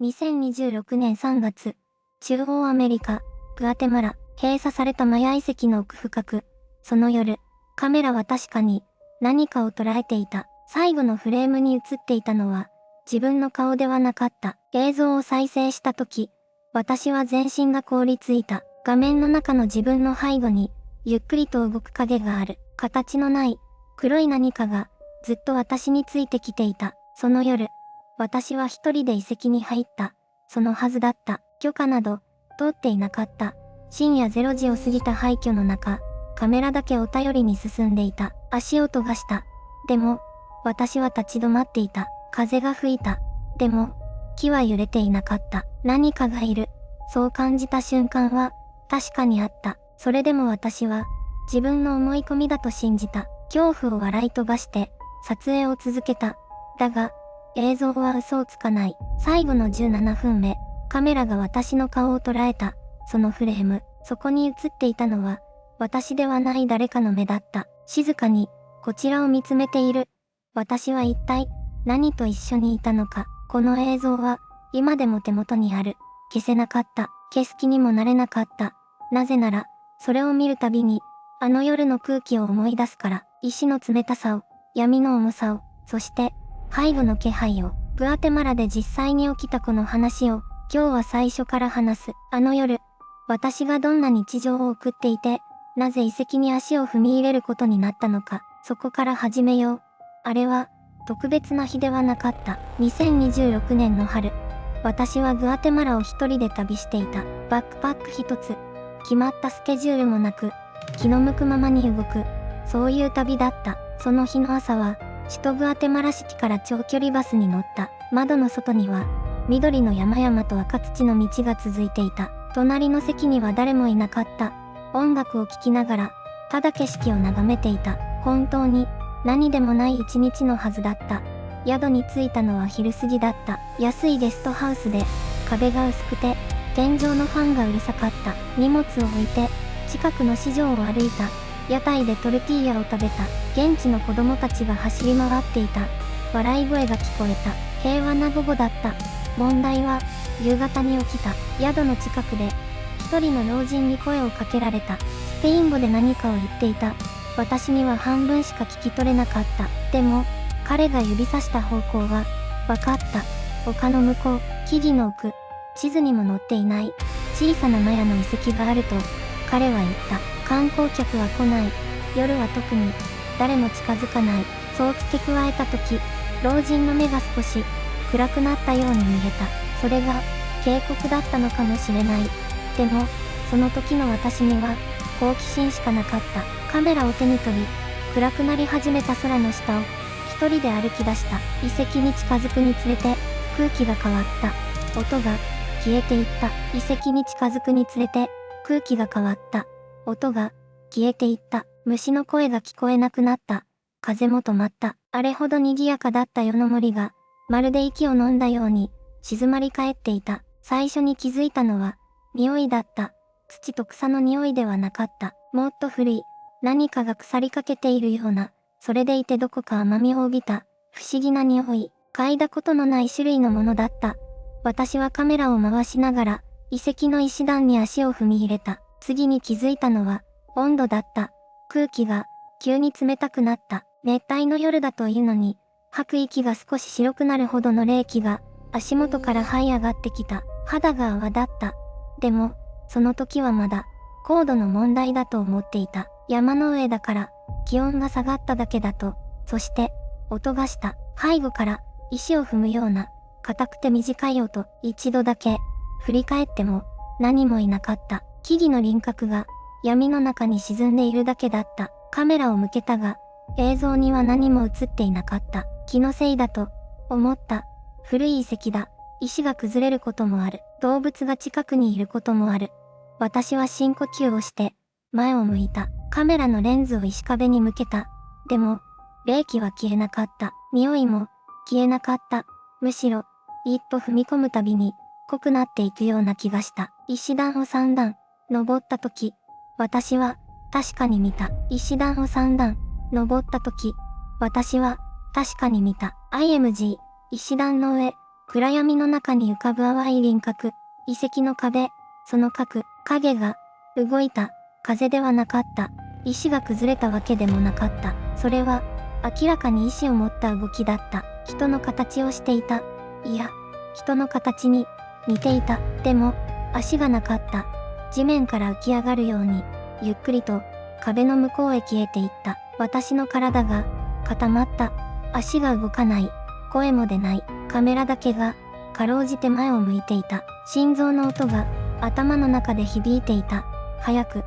2026年3月、中央アメリカ、グアテマラ、閉鎖されたマヤ遺跡の奥深く、その夜、カメラは確かに何かを捉えていた。最後のフレームに映っていたのは、自分の顔ではなかった。映像を再生したとき、私は全身が凍りついた。画面の中の自分の背後に、ゆっくりと動く影がある。形のない、黒い何かが、ずっと私についてきていた。その夜、私は一人で遺跡に入った。そのはずだった。許可など、通っていなかった。深夜0時を過ぎた廃墟の中、カメラだけを頼りに進んでいた。足音がした。でも、私は立ち止まっていた。風が吹いた。でも、木は揺れていなかった。何かがいる。そう感じた瞬間は、確かにあった。それでも私は、自分の思い込みだと信じた。恐怖を笑い飛ばして、撮影を続けた。だが、映像は嘘をつかない。最後の17分目、カメラが私の顔を捉えた。そのフレーム、そこに映っていたのは、私ではない誰かの目だった。静かに、こちらを見つめている。私は一体、何と一緒にいたのか。この映像は、今でも手元にある。消せなかった。消す気にもなれなかった。なぜなら、それを見るたびに、あの夜の空気を思い出すから、石の冷たさを、闇の重さを、そして、背後の気配を。グアテマラで実際に起きたこの話を、今日は最初から話す。あの夜、私がどんな日常を送っていて、なぜ遺跡に足を踏み入れることになったのか、そこから始めよう。あれは、特別な日ではなかった。2026年の春、私はグアテマラを一人で旅していた。バックパック一つ、決まったスケジュールもなく、気の向くままに動く、そういう旅だった。その日の朝は、首都グアテマラシティから長距離バスに乗った。窓の外には、緑の山々と赤土の道が続いていた。隣の席には誰もいなかった。音楽を聴きながら、ただ景色を眺めていた。本当に、何でもない一日のはずだった。宿に着いたのは昼過ぎだった。安いゲストハウスで、壁が薄くて、天井のファンがうるさかった。荷物を置いて、近くの市場を歩いた。屋台でトルティーヤを食べた。現地の子供たちが走り回っていた。笑い声が聞こえた。平和な午後だった。問題は、夕方に起きた。宿の近くで、一人の老人に声をかけられた。スペイン語で何かを言っていた。私には半分しか聞き取れなかった。でも、彼が指さした方向は、わかった。丘の向こう、木々の奥、地図にも載っていない、小さなマヤの遺跡があると、彼は言った。観光客は来ない。夜は特に、誰も近づかない。そう付け加えたとき、老人の目が少し、暗くなったように見えた。それが、警告だったのかもしれない。でも、その時の私には、好奇心しかなかった。カメラを手に取り、暗くなり始めた空の下を、一人で歩き出した。遺跡に近づくにつれて、空気が変わった。音が、消えていった。遺跡に近づくにつれて、空気が変わった。音が、消えていった。虫の声が聞こえなくなった。風も止まった。あれほど賑やかだった夜の森が、まるで息を飲んだように、静まり返っていた。最初に気づいたのは、匂いだった。土と草の匂いではなかった。もっと古い、何かが腐りかけているような、それでいてどこか甘みを帯びた、不思議な匂い、嗅いだことのない種類のものだった。私はカメラを回しながら、遺跡の石段に足を踏み入れた。次に気づいたのは、温度だった。空気が、急に冷たくなった。熱帯の夜だというのに、吐く息が少し白くなるほどの冷気が、足元から這い上がってきた。肌が泡立った。でも、その時はまだ、高度の問題だと思っていた。山の上だから、気温が下がっただけだと、そして、音がした。背後から、石を踏むような、硬くて短い音。一度だけ、振り返っても、何もいなかった。木々の輪郭が、闇の中に沈んでいるだけだった。カメラを向けたが、映像には何も映っていなかった。気のせいだと、思った。古い遺跡だ。石が崩れることもある。動物が近くにいることもある。私は深呼吸をして、前を向いた。カメラのレンズを石壁に向けた。でも、冷気は消えなかった。匂いも、消えなかった。むしろ、一歩踏み込むたびに、濃くなっていくような気がした。石段を3段、登ったとき、私は、確かに見た。石段を3段、登ったとき、私は、確かに見た。IMG、石段の上、暗闇の中に浮かぶ淡い輪郭、遺跡の壁、その影が、動いた、風ではなかった。石が崩れたわけでもなかった。それは、明らかに意志を持った動きだった。人の形をしていた。いや、人の形に、似ていた。でも、足がなかった。地面から浮き上がるように、ゆっくりと、壁の向こうへ消えていった。私の体が、固まった。足が動かない。声も出ない。カメラだけが、かろうじて前を向いていた。心臓の音が、頭の中で響いていた。早く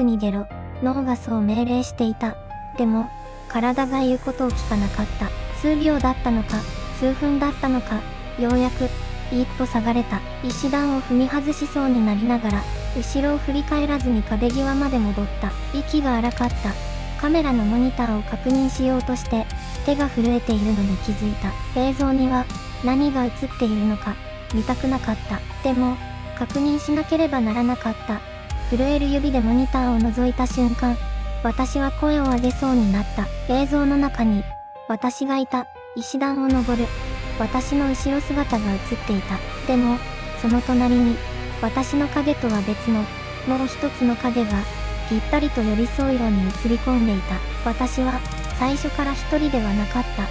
逃げろ。脳がそう命令していた。でも、体が言うことを聞かなかった。数秒だったのか、数分だったのか、ようやく、一歩下がれた。石段を踏み外しそうになりながら、後ろを振り返らずに壁際まで戻った。息が荒かった。カメラのモニターを確認しようとして、手が震えているのに気づいた。映像には、何が映っているのか、見たくなかった。でも、確認しなければならなかった。震える指でモニターを覗いた瞬間、私は声を上げそうになった。映像の中に、私がいた。石段を登る。私の後ろ姿が映っていた。でも、その隣に、私の影とは別の、もう一つの影が、ぴったりと寄り添うように映り込んでいた。私は、最初から一人ではなかった。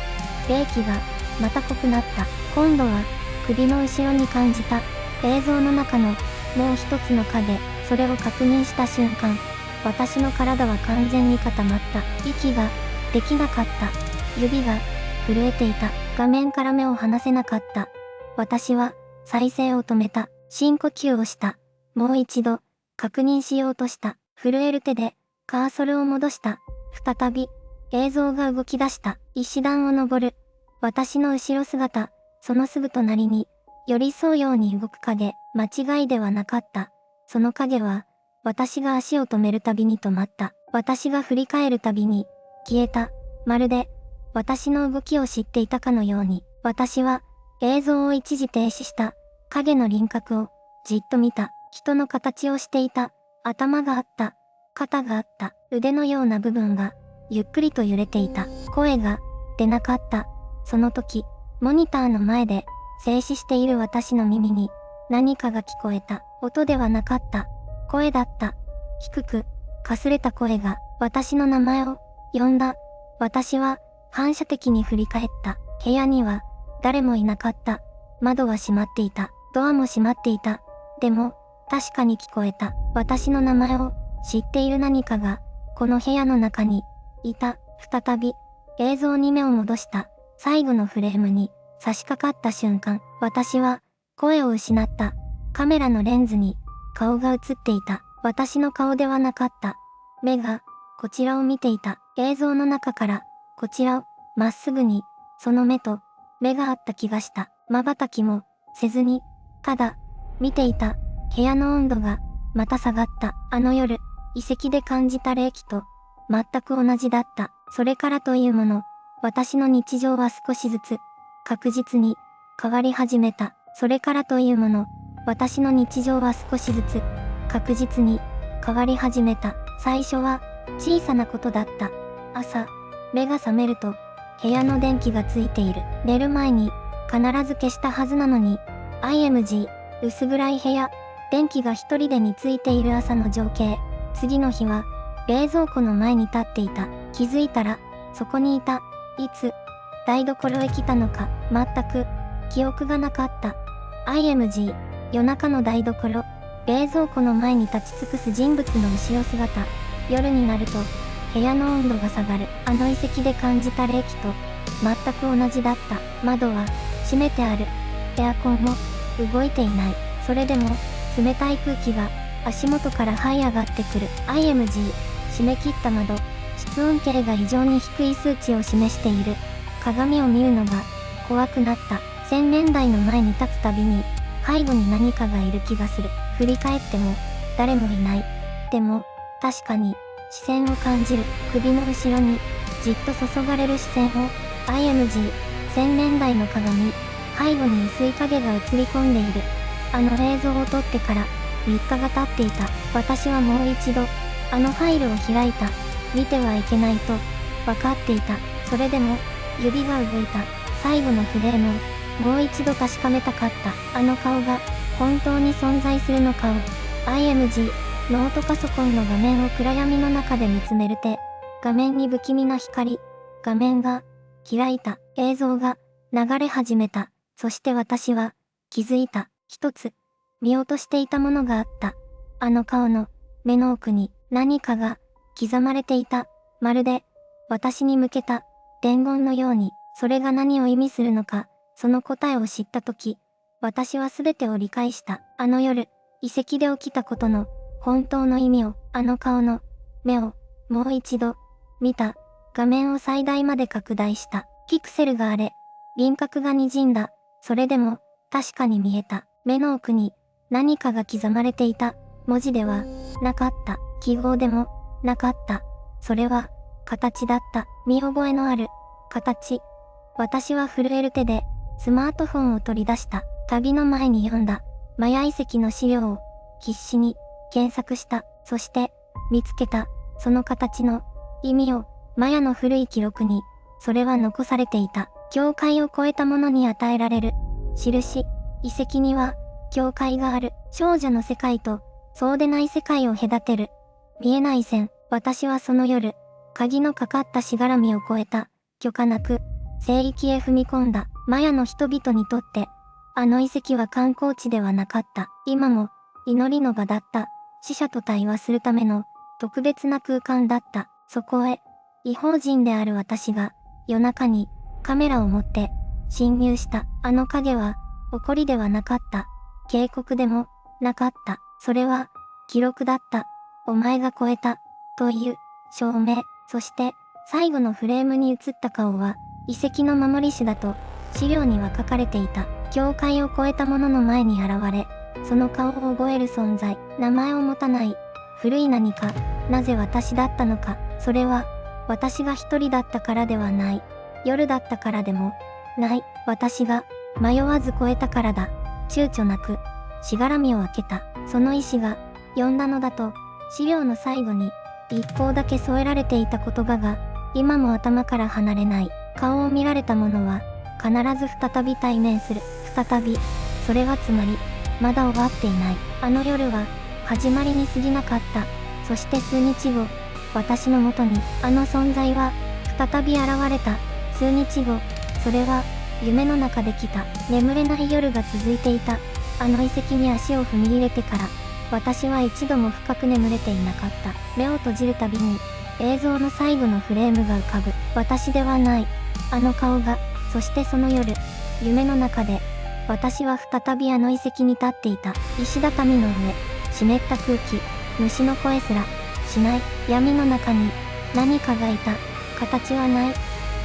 冷気が、また濃くなった。今度は、首の後ろに感じた。映像の中の、もう一つの影、それを確認した瞬間、私の体は完全に固まった。息が、できなかった。指が、震えていた。画面から目を離せなかった。私は、再生を止めた。深呼吸をした。もう一度、確認しようとした。震える手で、カーソルを戻した。再び、映像が動き出した。石段を登る。私の後ろ姿、そのすぐ隣に、寄り添うように動く影、間違いではなかった。その影は、私が足を止めるたびに止まった。私が振り返るたびに、消えた。まるで、私の動きを知っていたかのように、私は、映像を一時停止した。影の輪郭を、じっと見た。人の形をしていた。頭があった。肩があった。腕のような部分が、ゆっくりと揺れていた。声が、出なかった。その時、モニターの前で、静止している私の耳に、何かが聞こえた。音ではなかった。声だった。低く、かすれた声が、私の名前を、呼んだ。私は、反射的に振り返った。部屋には、誰もいなかった。窓は閉まっていた。ドアも閉まっていた。でも、確かに聞こえた。私の名前を、知っている何かが、この部屋の中に、いた。再び、映像に目を戻した。最後のフレームに、差し掛かった瞬間、私は、声を失った。カメラのレンズに、顔が映っていた。私の顔ではなかった。目が、こちらを見ていた。映像の中から、こちらを、まっすぐに、その目と、目があった気がした。瞬きも、せずに、ただ、見ていた。部屋の温度が、また下がった。あの夜、遺跡で感じた冷気と、全く同じだった。それからというもの、私の日常は少しずつ、確実に、変わり始めた。それからというもの、私の日常は少しずつ、確実に、変わり始めた。最初は、小さなことだった。朝、目が覚めると、部屋の電気がついている。寝る前に、必ず消したはずなのに、IMG、薄暗い部屋、電気が一人でについている朝の情景。次の日は、冷蔵庫の前に立っていた。気づいたら、そこにいた。いつ、台所へ来たのか、全く、記憶がなかった。IMG、夜中の台所、冷蔵庫の前に立ち尽くす人物の後ろ姿。夜になると、部屋の温度が下がる。あの遺跡で感じた冷気と、全く同じだった。窓は、閉めてある。エアコンも、動いていない。それでも、冷たい空気が、足元から這い上がってくる。IMG、閉め切った窓。室温計が異常に低い数値を示している。鏡を見るのが、怖くなった。洗面台の前に立つたびに、背後に何かがいる気がする。振り返っても、誰もいない。でも、確かに、視線を感じる。首の後ろに、じっと注がれる視線を、IMG、洗面台の鏡、背後に薄い影が映り込んでいる。あの映像を撮ってから、3日が経っていた。私はもう一度、あのファイルを開いた。見てはいけないと、分かっていた。それでも、指が動いた。最後のフレームを、もう一度確かめたかった。あの顔が本当に存在するのかを。IMG、ノートパソコンの画面を暗闇の中で見つめる手。画面に不気味な光。画面が開いた。映像が流れ始めた。そして私は気づいた。一つ見落としていたものがあった。あの顔の目の奥に何かが刻まれていた。まるで私に向けた伝言のように。それが何を意味するのか、その答えを知ったとき、私は全てを理解した。あの夜、遺跡で起きたことの本当の意味を、あの顔の目をもう一度見た。画面を最大まで拡大した。ピクセルが荒れ、輪郭が滲んだ。それでも確かに見えた。目の奥に何かが刻まれていた。文字ではなかった。記号でもなかった。それは形だった。見覚えのある形。私は震える手でスマートフォンを取り出した。旅の前に読んだマヤ遺跡の資料を必死に検索した。そして見つけた。その形の意味を。マヤの古い記録にそれは残されていた。境界を越えたものに与えられる印。遺跡には境界がある。少女の世界とそうでない世界を隔てる見えない線。私はその夜、鍵のかかったしがらみを越えた。許可なく聖域へ踏み込んだ。マヤの人々にとって、あの遺跡は観光地ではなかった。今も祈りの場だった。死者と対話するための特別な空間だった。そこへ、異邦人である私が夜中にカメラを持って侵入した。あの影は怒りではなかった。警告でもなかった。それは記録だった。お前が超えたという証明。そして最後のフレームに映った顔は遺跡の守り師だと資料には書かれていた。境界を越えた者の前に現れ、その顔を覚える存在。名前を持たない古い何か。なぜ私だったのか。それは私が一人だったからではない。夜だったからでもない。私が迷わず越えたからだ。躊躇なくしがらみを開けた。その意志が呼んだのだと。資料の最後に一方だけ添えられていた言葉が今も頭から離れない。顔を見られた者は必ず再び対面する。再び。それはつまりまだ終わっていない。あの夜は始まりに過ぎなかった。そして数日後、私のもとにあの存在は再び現れた。数日後、それは夢の中で来た。眠れない夜が続いていた。あの遺跡に足を踏み入れてから私は一度も深く眠れていなかった。目を閉じるたびに映像の最後のフレームが浮かぶ。私ではない。あの顔が。そしてその夜、夢の中で私は再びあの遺跡に立っていた。石畳の上、湿った空気、虫の声すらしない。闇の中に何かがいた。形はない。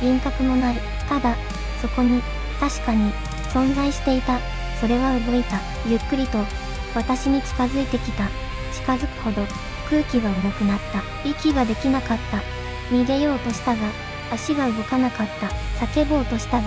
輪郭もない。ただそこに確かに存在していた。それは動いた。ゆっくりと私に近づいてきた。近づくほど空気が重くなった。息ができなかった。逃げようとしたが足が動かなかった。叫ぼうとしたが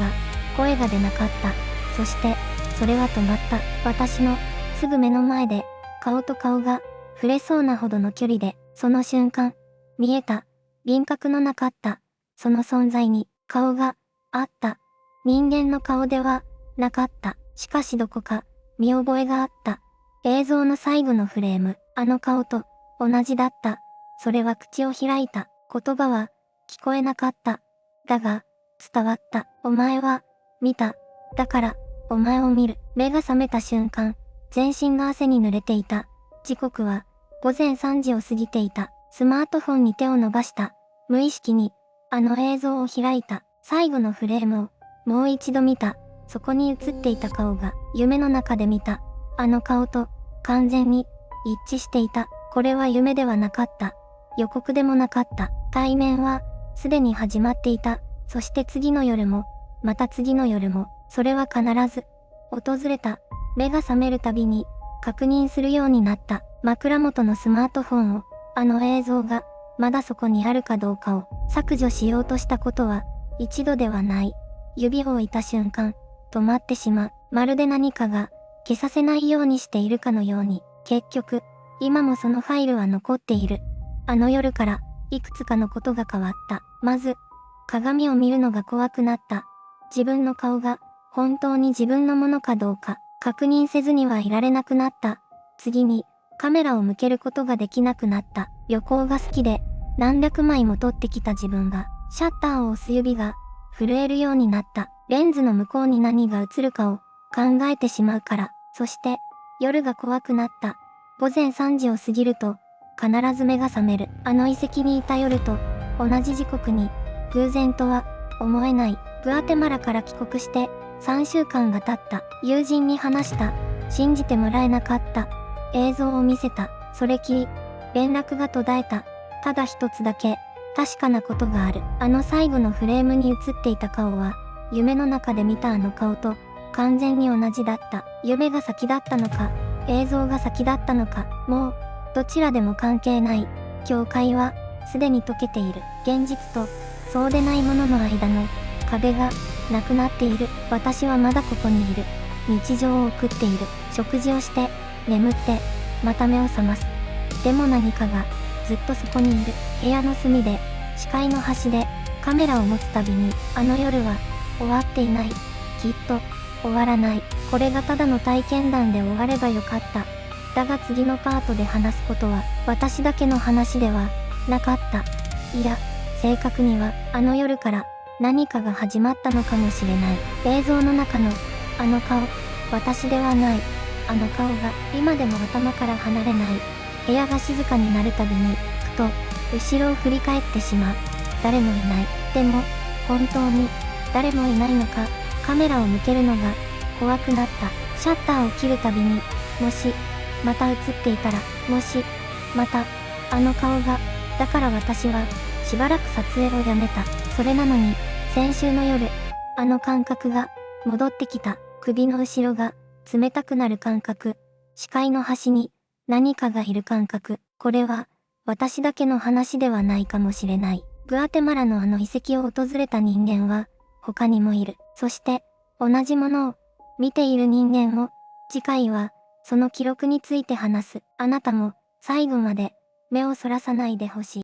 声が出なかった。そしてそれは止まった。私のすぐ目の前で顔と顔が触れそうなほどの距離で。その瞬間見えた。輪郭のなかったその存在に顔があった。人間の顔ではなかった。しかしどこか見覚えがあった。映像の最後のフレーム、あの顔と同じだった。それは口を開いた。言葉は聞こえなかった。だが伝わった。お前は見た。だからお前を見る。目が覚めた瞬間、全身が汗に濡れていた。時刻は午前3時を過ぎていた。スマートフォンに手を伸ばした。無意識にあの映像を開いた。最後のフレームをもう一度見た。そこに映っていた顔が夢の中で見たあの顔と完全に一致していた。これは夢ではなかった。予告でもなかった。対面はすでに始まっていた。そして次の夜も、また次の夜も、それは必ず訪れた。目が覚めるたびに確認するようになった。枕元のスマートフォンを、あの映像がまだそこにあるかどうかを削除しようとしたことは一度ではない。指を置いた瞬間、止まってしまう。まるで何かが消させないようにしているかのように。結局、今もそのファイルは残っている。あの夜からいくつかのことが変わった。まず、鏡を見るのが怖くなった。自分の顔が本当に自分のものかどうか確認せずにはいられなくなった。次に、カメラを向けることができなくなった。旅行が好きで、何百枚も撮ってきた自分が、シャッターを押す指が震えるようになった。レンズの向こうに何が映るかを考えてしまうから。そして、夜が怖くなった。午前3時を過ぎると、必ず目が覚める。あの遺跡にいた夜と同じ時刻に、偶然とは思えない。グアテマラから帰国して3週間が経った。友人に話した。信じてもらえなかった。映像を見せた。それきり、連絡が途絶えた。ただ一つだけ、確かなことがある。あの最後のフレームに映っていた顔は、夢の中で見たあの顔と、完全に同じだった。夢が先だったのか、映像が先だったのか、もう、どちらでも関係ない。境界は、すでに解けている。現実と、そうでないものの間の、壁が、なくなっている。私はまだここにいる。日常を送っている。食事をして、眠って、また目を覚ます。でも何かが、ずっとそこにいる。部屋の隅で、視界の端で、カメラを持つたびに、あの夜は、終わっていない。きっと、終わらない。これがただの体験談で終わればよかった。だが次のパートで話すことは、私だけの話では、なかった。いや、正確には、あの夜から、何かが始まったのかもしれない。映像の中の、あの顔、私ではない。あの顔が、今でも頭から離れない。部屋が静かになるたびに、ふと、後ろを振り返ってしまう。誰もいない。でも、本当に、誰もいないのか、カメラを向けるのが、怖くなった。シャッターを切るたびに、もし、また映っていたら、もし、また、あの顔が、だから私は、しばらく撮影をやめた。それなのに、先週の夜、あの感覚が、戻ってきた。首の後ろが、冷たくなる感覚。視界の端に、何かがいる感覚。これは、私だけの話ではないかもしれない。グアテマラのあの遺跡を訪れた人間は、他にもいる。そして、同じものを、見ている人間も、次回は、その記録について話す。あなたも、最後まで、目をそらさないでほしい。